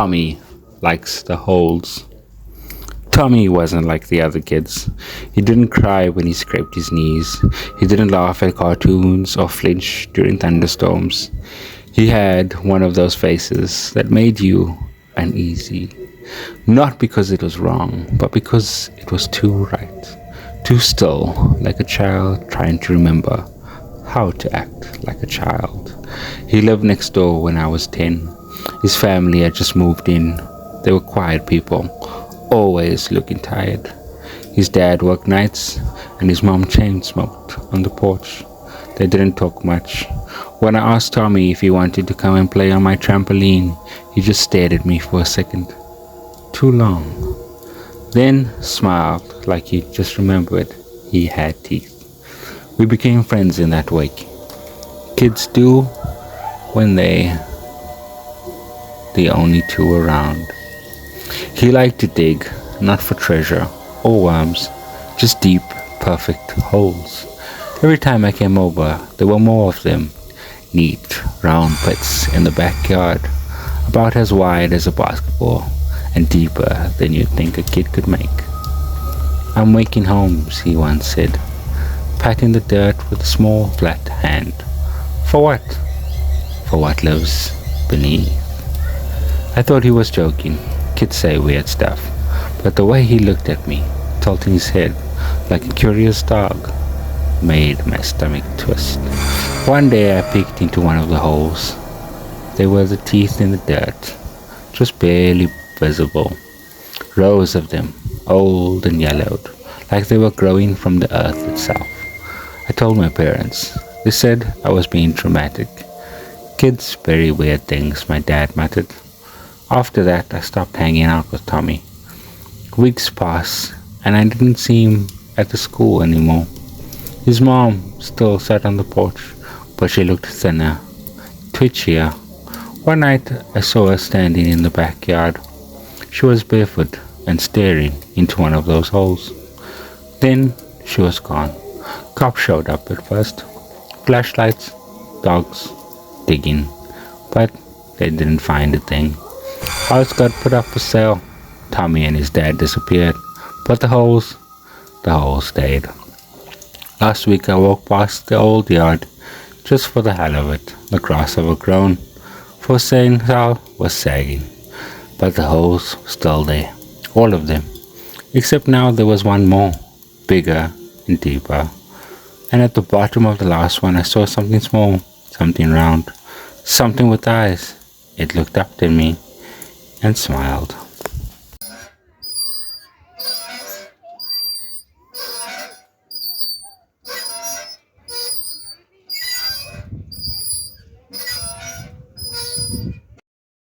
Tommy likes the holes. Tommy wasn't like the other kids. He didn't cry when he scraped his knees. He didn't laugh at cartoons or flinch during thunderstorms. He had one of those faces that made you uneasy. Not because it was wrong, but because it was too right. Too still, like a child trying to remember how to act like a child. He lived next door when I was 10. His family had just moved in. They were quiet people, always looking tired. His dad worked nights, and his mom chain smoked on the porch. They didn't talk much. When I asked Tommy if he wanted to come and play on my trampoline, he just stared at me for a second. Too long. Then smiled like he just remembered he had teeth. We became friends in that week. Kids do when they're the only two around. He liked to dig, not for treasure or worms, just deep, perfect holes. Every time I came over, there were more of them. Neat, round pits in the backyard, about as wide as a basketball and deeper than you'd think a kid could make. "I'm making homes," he once said, patting the dirt with a small flat hand. "For what?" "For what lives beneath." I thought he was joking. Kids say weird stuff, but the way he looked at me, tilting his head like a curious dog, made my stomach twist. One day I peeked into one of the holes. There were the teeth in the dirt, just barely visible. Rows of them, old and yellowed, like they were growing from the earth itself. I told my parents. They said I was being dramatic. "Kids bury weird things," my dad muttered. After that, I stopped hanging out with Tommy. Weeks passed, and I didn't see him at the school anymore. His mom still sat on the porch, but she looked thinner, twitchier. One night, I saw her standing in the backyard. She was barefoot and staring into one of those holes. Then she was gone. Cops showed up at first. Flashlights, dogs, digging, but they didn't find a thing. House got put up for sale. Tommy and his dad disappeared, but the holes stayed. Last week I walked past the old yard just for the hell of it. The grass overgrown, for saying so was sagging, but the holes were still there, all of them, except now there was one more, bigger and deeper. And at the bottom of the last one I saw something small, something round, something with eyes. It looked up at me and smiled.